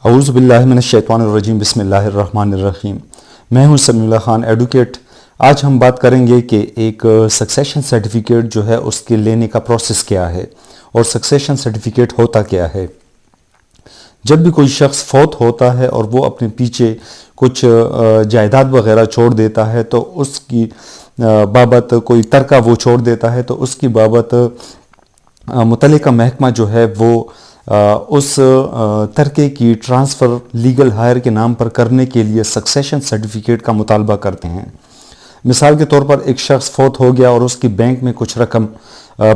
اعوذ باللہ من الشیطان الرجیم بسم اللہ الرحمن الرحیم۔ میں ہوں سمیع اللہ خان ایڈوکیٹ۔ آج ہم بات کریں گے کہ ایک سکسیشن سرٹیفکیٹ جو ہے اس کے لینے کا پروسیس کیا ہے اور سکسیشن سرٹیفکیٹ ہوتا کیا ہے۔ جب بھی کوئی شخص فوت ہوتا ہے اور وہ اپنے پیچھے کچھ جائیداد وغیرہ چھوڑ دیتا ہے تو اس کی بابت کوئی ترکہ وہ چھوڑ دیتا ہے تو اس کی بابت متعلقہ محکمہ جو ہے وہ اس ترکے کی ٹرانسفر لیگل ہائر کے نام پر کرنے کے لیے سکسیشن سرٹیفکیٹ کا مطالبہ کرتے ہیں۔ مثال کے طور پر ایک شخص فوت ہو گیا اور اس کی بینک میں کچھ رقم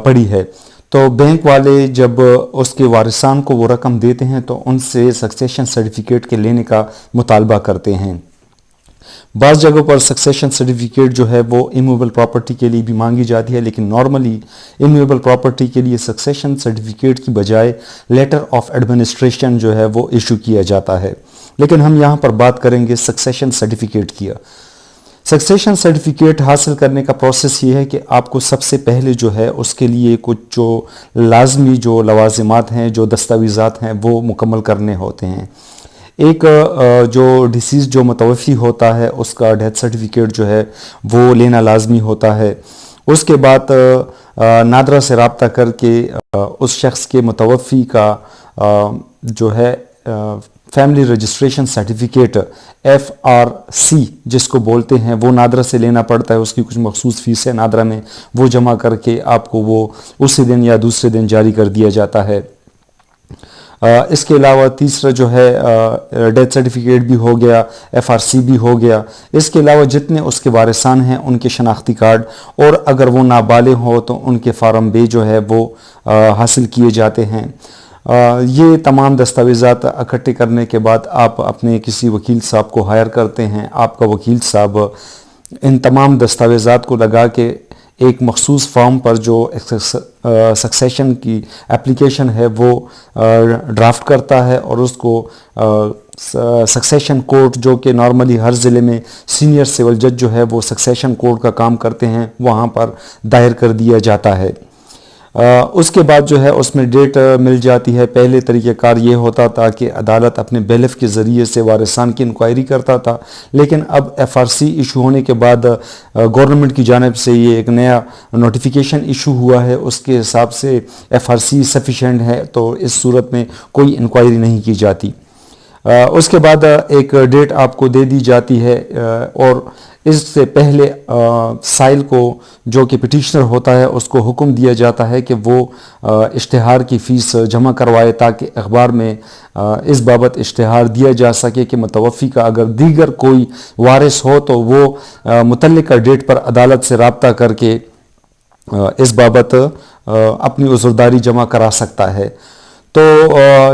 پڑی ہے، تو بینک والے جب اس کے وارثان کو وہ رقم دیتے ہیں تو ان سے سکسیشن سرٹیفکیٹ کے لینے کا مطالبہ کرتے ہیں۔ بعض جگہوں پر سکسیشن سرٹیفکیٹ جو ہے وہ امویبل پراپرٹی کے لیے بھی مانگی جاتی ہے، لیکن نارملی امویبل پراپرٹی کے لیے سکسیشن سرٹیفکیٹ کی بجائے لیٹر آف ایڈمنسٹریشن جو ہے وہ ایشو کیا جاتا ہے۔ لیکن ہم یہاں پر بات کریں گے سکسیشن سرٹیفکیٹ کی۔ سکسیشن سرٹیفکیٹ حاصل کرنے کا پروسیس یہ ہے کہ آپ کو سب سے پہلے جو ہے اس کے لیے کچھ جو لازمی جو لوازمات ہیں، جو دستاویزات ہیں وہ مکمل کرنے ہوتے ہیں۔ ایک جو ڈیسیز جو متوفی ہوتا ہے اس کا ڈیتھ سرٹیفکیٹ جو ہے وہ لینا لازمی ہوتا ہے۔ اس کے بعد نادرہ سے رابطہ کر کے اس شخص کے متوفی کا جو ہے فیملی رجسٹریشن سرٹیفکیٹ FRC جس کو بولتے ہیں وہ نادرہ سے لینا پڑتا ہے۔ اس کی کچھ مخصوص فیس ہے نادرہ میں، وہ جمع کر کے آپ کو وہ اسی دن یا دوسرے دن جاری کر دیا جاتا ہے۔ اس کے علاوہ تیسرا جو ہے ڈیتھ سرٹیفکیٹ بھی ہو گیا، FRC بھی ہو گیا۔ اس کے علاوہ جتنے اس کے وارثان ہیں ان کے شناختی کارڈ، اور اگر وہ نابالغ ہو تو ان کے فارم بے جو ہے وہ حاصل کیے جاتے ہیں۔ یہ تمام دستاویزات اکٹھے کرنے کے بعد آپ اپنے کسی وکیل صاحب کو ہائر کرتے ہیں۔ آپ کا وکیل صاحب ان تمام دستاویزات کو لگا کے ایک مخصوص فارم پر جو سکسیشن کی اپلیکیشن ہے وہ ڈرافٹ کرتا ہے اور اس کو سکسیشن کورٹ جو کہ نارملی ہر ضلع میں سینئر سول جج جو ہے وہ سکسیشن کورٹ کا کام کرتے ہیں وہاں پر دائر کر دیا جاتا ہے۔ اس کے بعد جو ہے اس میں ڈیٹ مل جاتی ہے۔ پہلے طریقہ کار یہ ہوتا تھا کہ عدالت اپنے بیلف کے ذریعے سے وارثان کی انکوائری کرتا تھا، لیکن اب FRC ایشو ہونے کے بعد گورنمنٹ کی جانب سے یہ ایک نیا نوٹیفیکیشن ایشو ہوا ہے، اس کے حساب سے FRC سفیشینٹ ہے، تو اس صورت میں کوئی انکوائری نہیں کی جاتی۔ اس کے بعد ایک ڈیٹ آپ کو دے دی جاتی ہے، اور اس سے پہلے سائل کو جو کہ پٹیشنر ہوتا ہے اس کو حکم دیا جاتا ہے کہ وہ اشتہار کی فیس جمع کروائے تاکہ اخبار میں اس بابت اشتہار دیا جا سکے کہ متوفی کا اگر دیگر کوئی وارث ہو تو وہ متعلقہ ڈیٹ پر عدالت سے رابطہ کر کے اس بابت اپنی عذرداری جمع کرا سکتا ہے۔ تو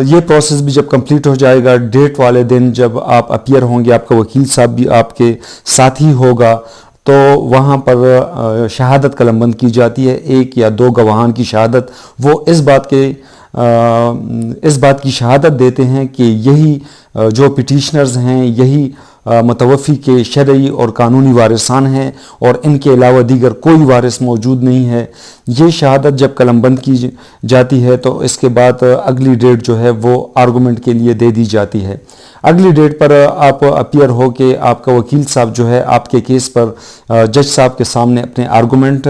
یہ پروسیس بھی جب کمپلیٹ ہو جائے گا، ڈیٹ والے دن جب آپ اپیئر ہوں گے، آپ کا وکیل صاحب بھی آپ کے ساتھ ہی ہوگا، تو وہاں پر شہادت قلم بند کی جاتی ہے۔ ایک یا دو گواہان کی شہادت، وہ اس بات کی شہادت دیتے ہیں کہ یہی جو پٹیشنرز ہیں یہی متوفی کے شرعی اور قانونی وارثان ہیں اور ان کے علاوہ دیگر کوئی وارث موجود نہیں ہے۔ یہ شہادت جب قلم بند کی جاتی ہے تو اس کے بعد اگلی ڈیٹ جو ہے وہ آرگومنٹ کے لیے دے دی جاتی ہے۔ اگلی ڈیٹ پر آپ اپیئر ہو کے آپ کا وکیل صاحب جو ہے آپ کے کیس پر جج صاحب کے سامنے اپنے آرگومنٹ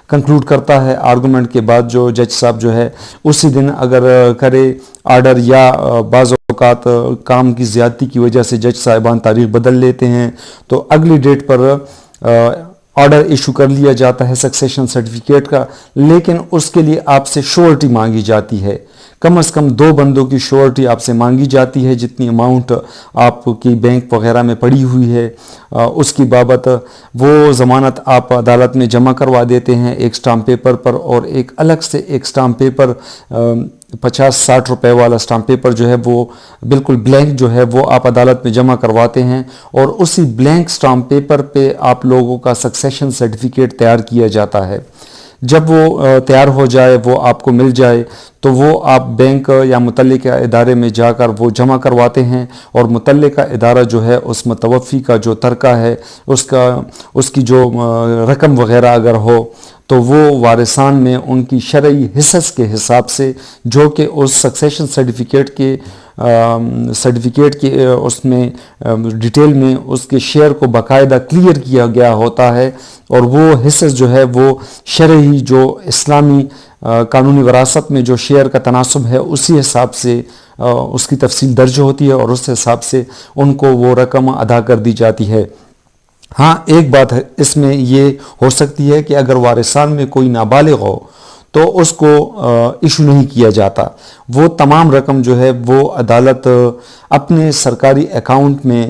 کنکلوڈ کرتا ہے۔ آرگومنٹ کے بعد جو جج صاحب جو ہے اسی دن اگر کرے آرڈر، یا بعض اوقات کام کی زیادتی کی وجہ سے جج صاحبان تاریخ بدل لیتے ہیں، تو اگلی ڈیٹ پر آرڈر ایشو کر لیا جاتا ہے سکسیشن سرٹیفکیٹ کا، لیکن اس کے لیے آپ سے شورٹی مانگی جاتی ہے۔ کم از کم 2 بندوں کی شورٹی آپ سے مانگی جاتی ہے، جتنی اماؤنٹ آپ کی بینک وغیرہ میں پڑی ہوئی ہے اس کی بابت۔ وہ ضمانت آپ عدالت میں جمع کروا دیتے ہیں ایک سٹامپ پیپر پر، اور ایک الگ سے ایک سٹامپ پیپر 50-60 روپے والا سٹامپ پیپر جو ہے وہ بالکل بلینک جو ہے وہ آپ عدالت میں جمع کرواتے ہیں، اور اسی بلینک سٹامپ پیپر پہ آپ لوگوں کا سکسیشن سرٹیفکیٹ تیار کیا جاتا ہے۔ جب وہ تیار ہو جائے، وہ آپ کو مل جائے، تو وہ آپ بینک یا متعلقہ ادارے میں جا کر وہ جمع کرواتے ہیں، اور متعلقہ ادارہ جو ہے اس متوفی کا جو ترکہ ہے اس کی جو رقم وغیرہ اگر ہو تو وہ وارثان میں ان کی شرعی حصص کے حساب سے جو کہ اس سکسیشن سرٹیفکیٹ کے سرٹیفکیٹ کے اس میں ڈیٹیل میں اس کے شیئر کو باقاعدہ کلیئر کیا گیا ہوتا ہے، اور وہ حصص جو ہے وہ شرعی جو اسلامی قانونی وراثت میں جو شیئر کا تناسب ہے اسی حساب سے اس کی تفصیل درج ہوتی ہے، اور اس حساب سے ان کو وہ رقم ادا کر دی جاتی ہے۔ ہاں ایک بات ہے اس میں یہ ہو سکتی ہے کہ اگر وارثان میں کوئی نابالغ ہو تو اس کو ایشو نہیں کیا جاتا، وہ تمام رقم جو ہے وہ عدالت اپنے سرکاری اکاؤنٹ میں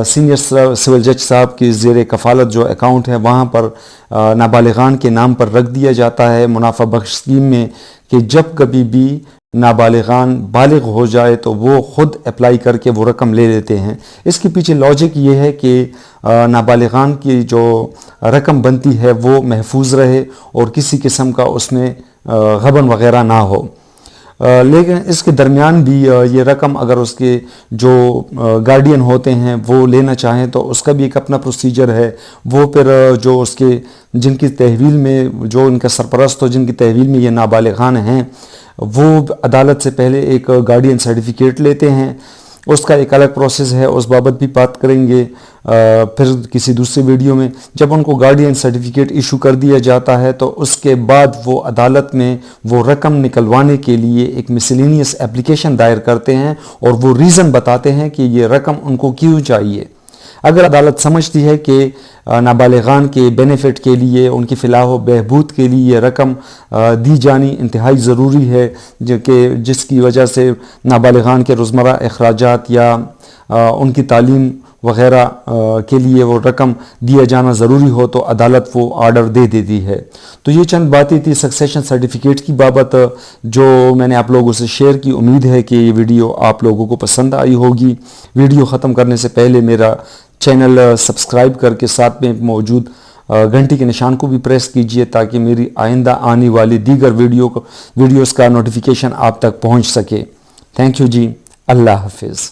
سینئر سول جج صاحب کی زیر کفالت جو اکاؤنٹ ہے وہاں پر نابالغان کے نام پر رکھ دیا جاتا ہے منافع بخش اسکیم میں، کہ جب کبھی بھی نابالغان بالغ ہو جائے تو وہ خود اپلائی کر کے وہ رقم لے لیتے ہیں۔ اس کے پیچھے لاجک یہ ہے کہ نابالغان کی جو رقم بنتی ہے وہ محفوظ رہے اور کسی قسم کا اس میں غبن وغیرہ نہ ہو، لیکن اس کے درمیان بھی یہ رقم اگر اس کے جو گارڈین ہوتے ہیں وہ لینا چاہیں تو اس کا بھی ایک اپنا پروسیجر ہے۔ وہ پھر جو اس کے جن کی تحویل میں جو ان کا سرپرست ہو، جن کی تحویل میں یہ نابالغان ہیں، وہ عدالت سے پہلے ایک گارڈین سرٹیفکیٹ لیتے ہیں۔ اس کا ایک الگ پروسیس ہے، اس بابت بھی بات کریں گے پھر کسی دوسرے ویڈیو میں۔ جب ان کو گارڈین سرٹیفکیٹ ایشو کر دیا جاتا ہے تو اس کے بعد وہ عدالت میں وہ رقم نکلوانے کے لیے ایک مسلینیس اپلیکیشن دائر کرتے ہیں، اور وہ ریزن بتاتے ہیں کہ یہ رقم ان کو کیوں چاہیے۔ اگر عدالت سمجھتی ہے کہ نابالغان کے بینیفٹ کے لیے، ان کی فلاح و بہبود کے لیے یہ رقم دی جانی انتہائی ضروری ہے، جو کہ جس کی وجہ سے نابالغان کے روزمرہ اخراجات یا ان کی تعلیم وغیرہ کے لیے وہ رقم دیا جانا ضروری ہو، تو عدالت وہ آرڈر دے دیتی ہے۔ تو یہ چند باتیں تھی سکسیشن سرٹیفکیٹ کی بابت جو میں نے آپ لوگوں سے شیئر کی۔ امید ہے کہ یہ ویڈیو آپ لوگوں کو پسند آئی ہوگی۔ ویڈیو ختم کرنے سے پہلے میرا چینل سبسکرائب کر کے ساتھ میں موجود گھنٹی کے نشان کو بھی پریس کیجئے تاکہ میری آئندہ آنے والی دیگر ویڈیوز کا نوٹیفیکیشن آپ تک پہنچ سکے۔ تھینک یو جی، اللہ حافظ۔